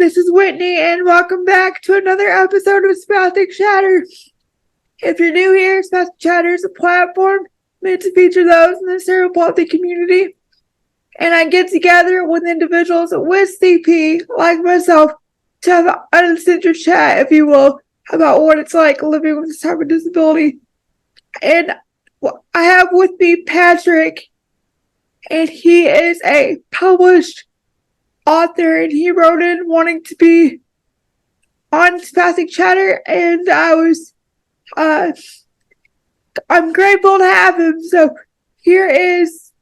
this is Whitney, and welcome back to another episode of Spastic Chatter. If you're new here, Spastic Chatter is a platform meant to feature those in the Cerebral Palsy community, and I get together with individuals with CP, like myself, to have an uncensored chat, if you will, about what it's like living with this type of disability. And I have with me Patrick, and he is a published author, and he wrote in wanting to be on Spastic Chatter, and I'm grateful to have him. So here is,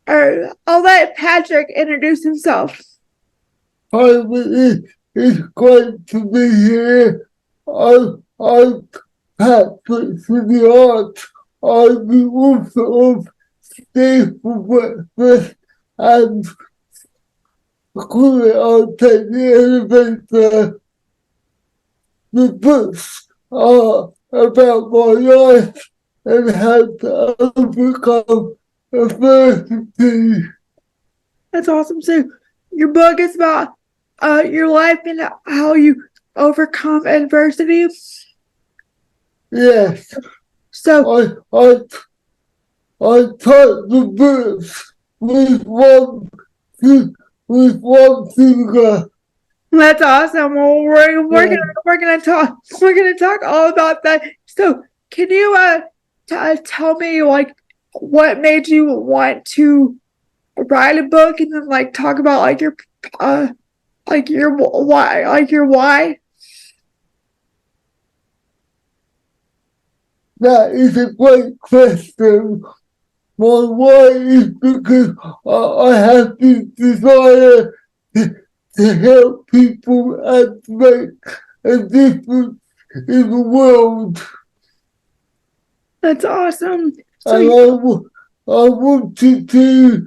I'll let Patrick introduce himself. Hi, it's great to be here. I'm Patrick for the Arts. I'm the author of Stay for Breakfast and I'll take the elevator. The books are about my life and how to overcome adversity. That's awesome. So your book is about your life and how you overcome adversity. Yes. So I typed the books with one finger. That's awesome. Well, we're gonna talk all about that. So can you tell me like what made you want to write a book, and then like talk about like your why? That is a great question. My why is because I have this desire to help people and make a difference in the world. That's awesome. So I wanted to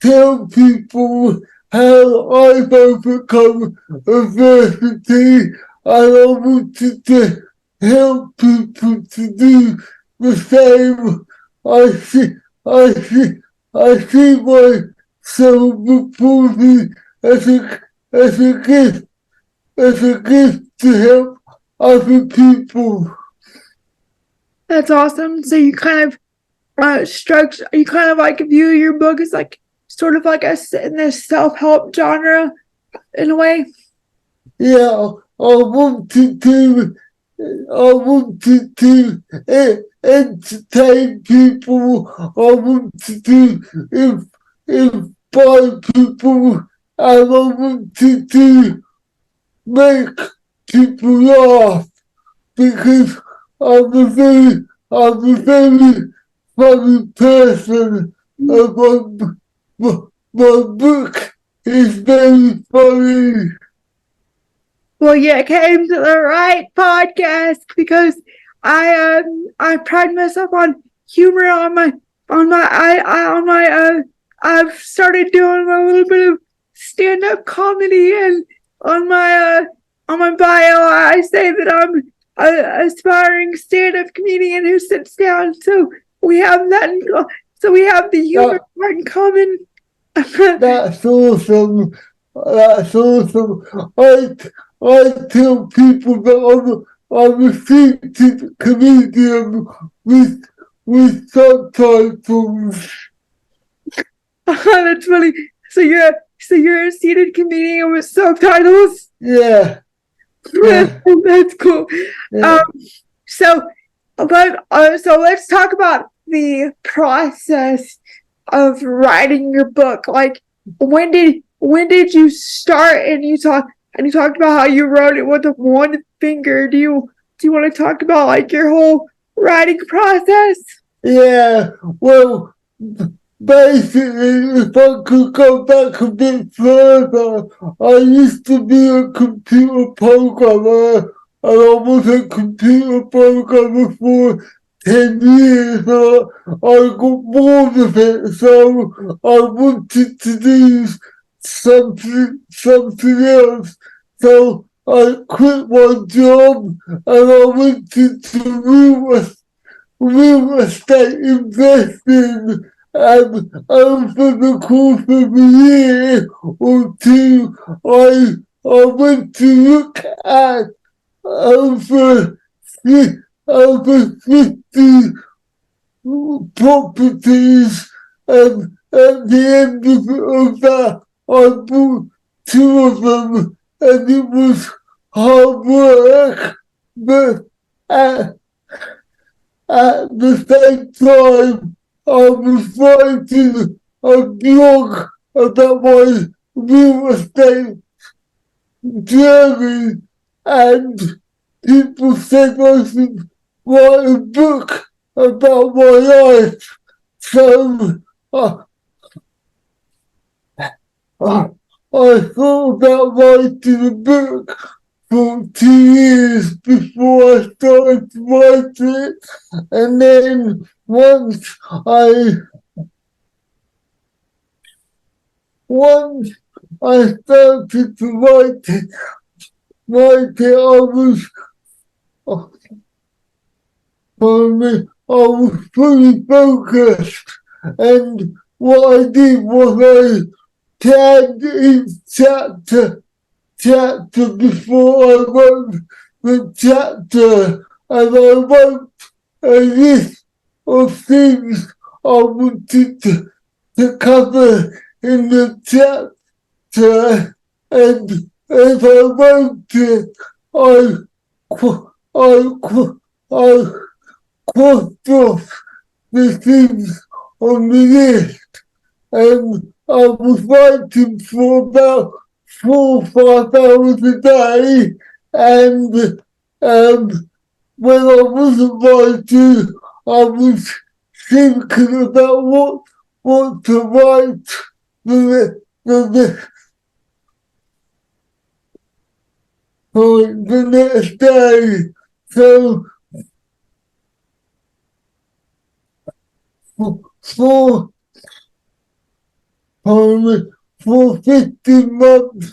tell people how I've overcome adversity, and I wanted to help people to do the same. I see my cerebral palsy as a gift to help other people. That's awesome. So you kind of view your book as like sort of like in this self-help genre in a way. Yeah, I wanted to entertain people. I wanted to inspire people, and I wanted to make people laugh because I'm a very funny person. And my book is very funny. Well, you came to the right podcast because I pride myself on humor I've started doing a little bit of stand-up comedy, and on my bio I say that I'm an aspiring stand-up comedian who sits down. So we have that. So we have the humor part in common. That's awesome. That's awesome. I tell people that I'm a seated comedian with subtitles. That's funny. So you're a seated comedian with subtitles? Yeah. That's cool. Yeah. So let's talk about the process of writing your book. Like, when did you start? And you talked about how you wrote it with one finger. Do you want to talk about like your whole writing process? Yeah. Well, basically, if I could go back a bit further, I used to be a computer programmer, and I was a computer programmer for 10 years. I got bored of it, so I wanted to do something else. So I quit my job and I went into real estate investing, and over the course of a year or two, I I went to look at over, over 50 properties, and at the end of that, I bought two of them, and it was hard work, but at, at the same time, I was writing a blog about my real estate journey, and people said I should write a book about my life. So I thought about writing a book for 2 years before I started to write it, and then once I started to write it, I was fully focused, and what I did was I tagged each chapter before I wrote the chapter, and I wrote a list of things I wanted to cover in the chapter, and as I wrote it, I crossed off the things on the list, and I was writing for about 4 or 5 hours a day, and when I wasn't writing, I was thinking about what to write the next day. So for 15 months,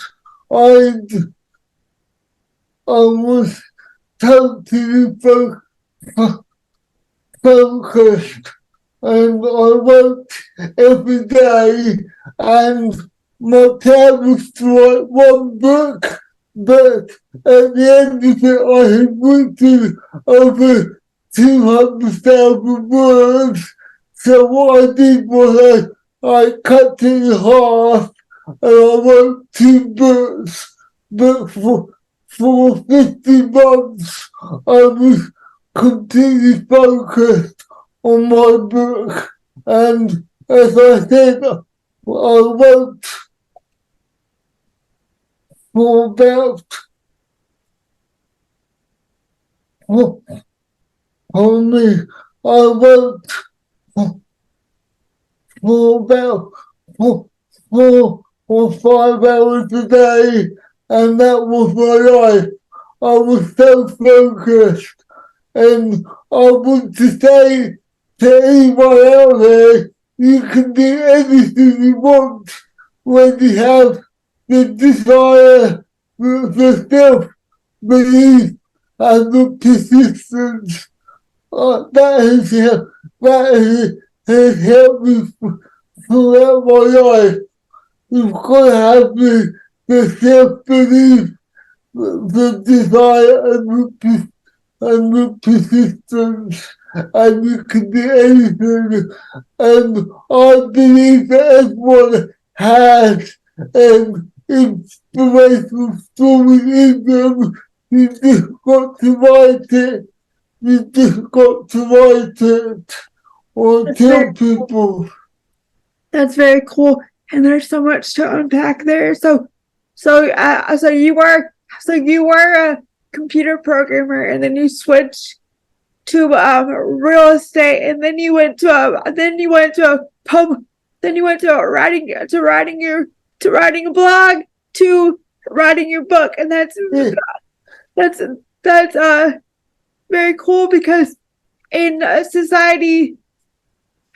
I was totally focused, and I worked every day, and my plan was to write one book, but at the end of it, I had written over 200,000 words. So what I did was I cut it in half, and I wrote 2 books, but for 50 months, I was completely focused on my book, and as I said, I wrote for about only I wrote for about 4 or 5 hours a day, and that was my life. I was so focused, and I want to say to anyone out there, you can do anything you want when you have the desire, the self-belief, and the persistence. That has helped me throughout my life. You've got to have the self-belief, the desire, and the persistence, and you can do anything. And I believe that everyone has an inspirational story in them. You just got to write it. You just got to write it or tell people. That's very cool, and there's so much to unpack there. So you were a computer programmer, and then you switched to real estate, and then you went to writing a blog, to writing your book, and that's very cool, because in society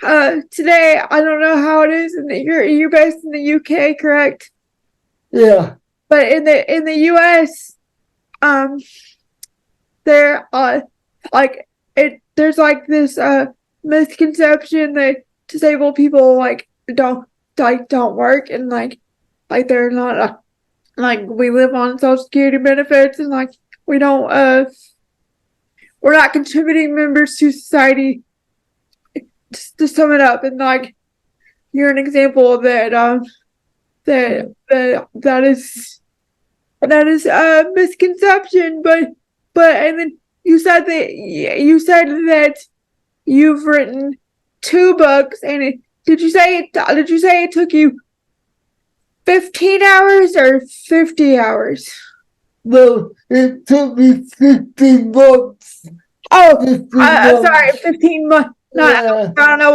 today, I don't know how it is, and you're based in the UK, correct? Yeah. But in the US, there there's like this misconception that disabled people don't work, and like they're not like we live on Social Security benefits and like we don't we're not contributing members to society. Just to sum it up, and like you're an example of that. That is a misconception, but and then you said that you've written 2 books, and did you say it took you 15 hours or 50 hours? No, it took me 15 months. Oh, 15 sorry, months. 15 months. Not, Yeah. I don't know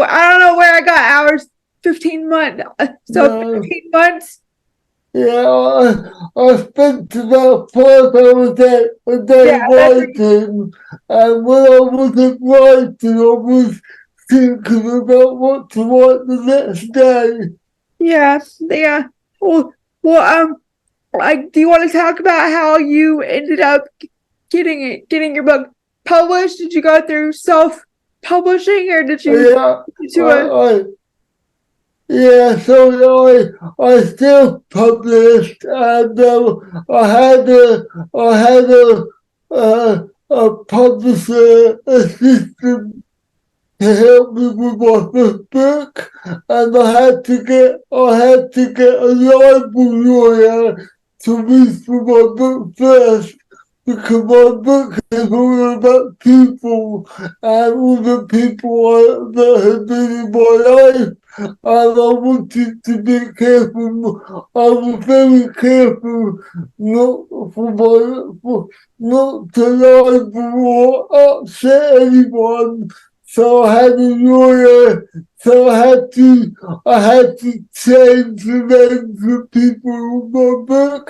where I got hours. 15 months. So No. 15 months. Yeah, I spent about 5 hours a day Yeah, that's writing, and when I wasn't writing, I was thinking about what to write the next day. yeah. Well, like, do you want to talk about how you ended up getting your book published? Did you go through self-publishing, or did you Yeah, to a yeah, so I still published, and I had a publisher assistant to help me with my first book, and I had to get a libel lawyer to read through my book first, because my book is all about people and all the people that have been in my life. And I wanted to be careful. I was very careful not not to libel or upset anyone. So I had a lawyer. So I had to change the names of people in my book,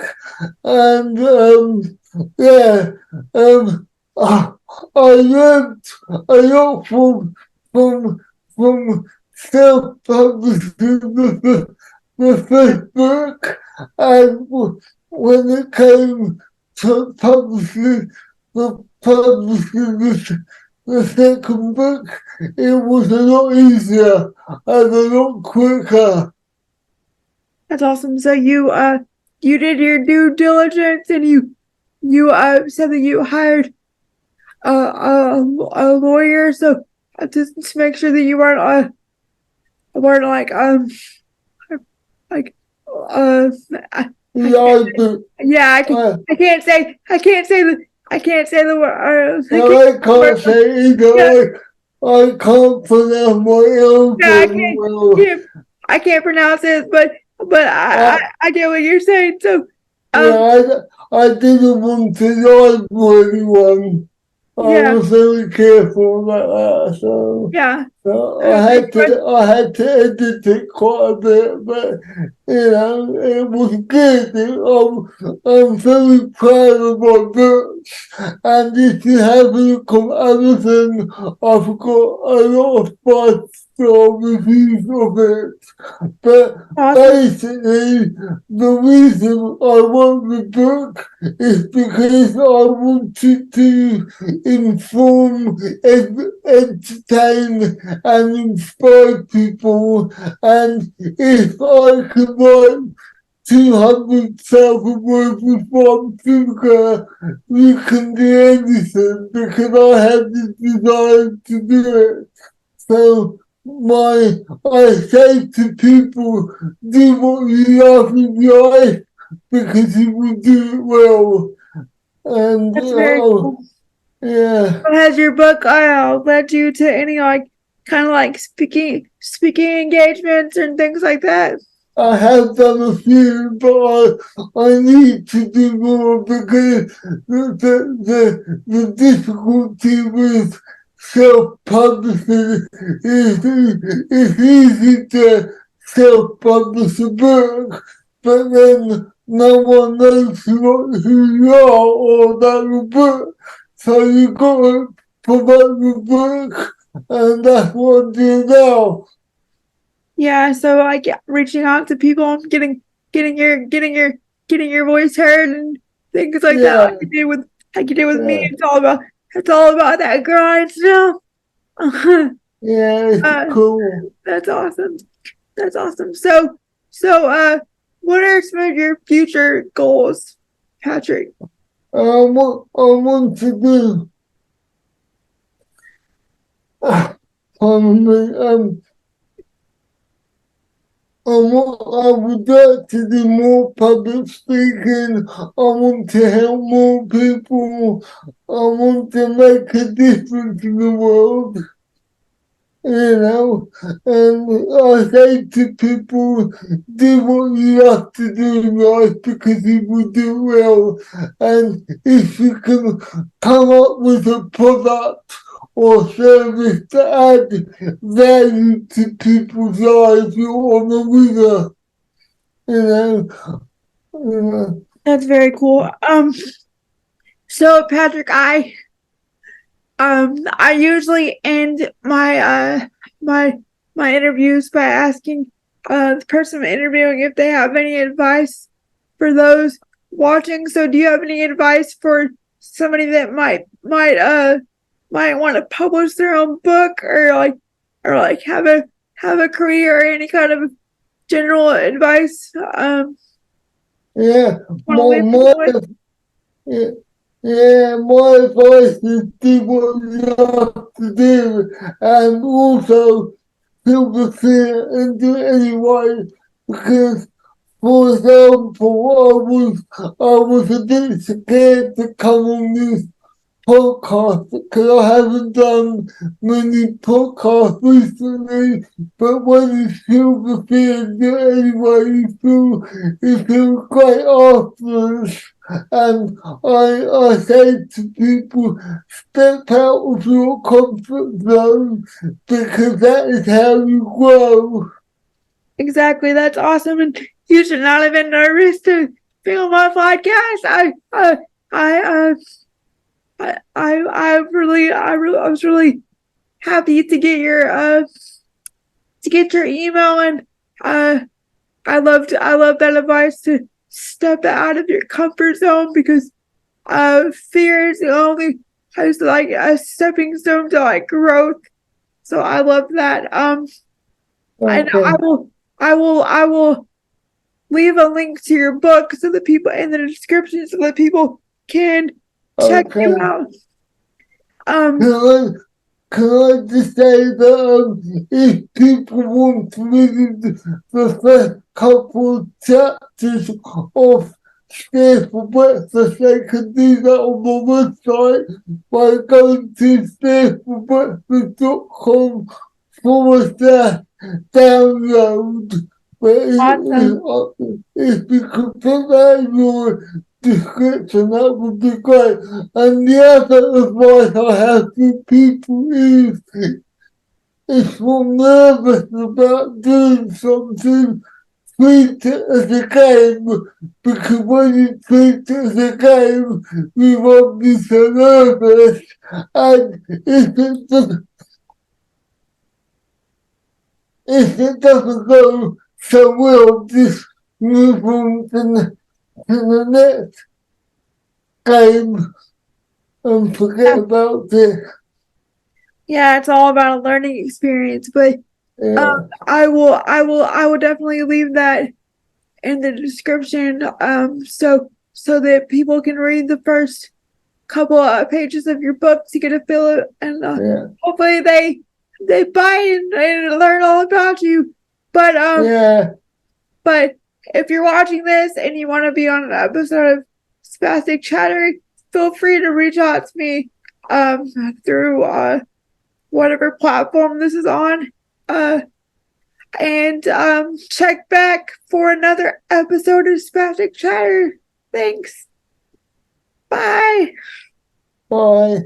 and yeah, I learned a lot from self-publishing the first book, and when it came to publishing the second book, it was a lot easier and a lot quicker. That's awesome. So you did your due diligence, and you said that you hired a lawyer, so to make sure that you weren't like Yeah, yeah, I can't say the word. I can't say Yeah, either. I can't pronounce my own yeah, very well. I can't pronounce it, but I, I get what you're saying. So um yeah, I didn't want to lie to anyone. I yeah, was very careful about that, so. yeah. So Uh, I had to edit it quite a bit, but it was good. I'm very proud of my books, and if you have a look on Amazon, I've got a lot of 5-star reviews of it. But Awesome. basically, the reason I wrote the book is because I wanted to inform, entertain, and inspire people. And if I could write 200,000 words with one finger, you can do anything, because I had the desire to do it. So I say to people, do what you love in life, because you will do it well. And That's very cool. yeah. Has your book led you to any like kind of like speaking engagements and things like that? I have done a few, but I need to do more, because the difficulty with self-publishing is it's easy to self-publish a book, but then no one knows who you are or about your book. So you got to promote your book, and that's what I do now. Yeah, so like reaching out to people and getting your voice heard and things like that, Yeah, like you did with me. yeah. It's all about that grind still. Yeah, it's uh, cool. that's awesome. That's awesome. So what are some of your future goals, Patrick? I want to do. I would like to do more public speaking. I want to help more people. I want to make a difference in the world. And I say to people, do what you have to do in life because you will do well. And if you can come up with a product or service to add value to people's lives, you're on a winner. You know. That's very cool. So Patrick, I usually end my interviews by asking the person I'm interviewing if they have any advice for those watching. So do you have any advice for somebody that might want to publish their own book or have a career or any kind of general advice? Yeah, Wanna leave my, people with? my advice is do what you have to do, and also feel the fear and do it anyway. Because, for example, I was a bit scared to come on this podcast because I haven't done many podcasts recently. But when you feel the fear and do it anyway, you feel great afterwards. And I say to people, step out of your comfort zone because that is how you grow. Exactly, that's awesome, and you should not have been nervous to be on my podcast. I was really happy to get your email, and I love that advice to step out of your comfort zone because fear is the only is like a stepping stone to like growth. So I love that. And I will leave a link to your book so that people in the description so that people can check you out. Can I just say that if people want to read the first couple of chapters of Stay for Breakfast, they can do that on my website by going to stayforbreakfast.com/download. But if you could put that in your description, that would be great. And the other advice I have for people is if you're nervous about doing something, treat it as a game, because when you treat it as a game, you won't be so nervous. And if it doesn't go so well, just move on to the next game and forget about it. Yeah, it's all about a learning experience, but I will definitely leave that in the description so that people can read the first couple of pages of your book to get a feel of, and hopefully they buy it and learn all about you. But but if you're watching this and you want to be on an episode of Spastic Chatter, feel free to reach out to me through whatever platform this is on. And check back for another episode of Spastic Chatter. Thanks. Bye. Bye.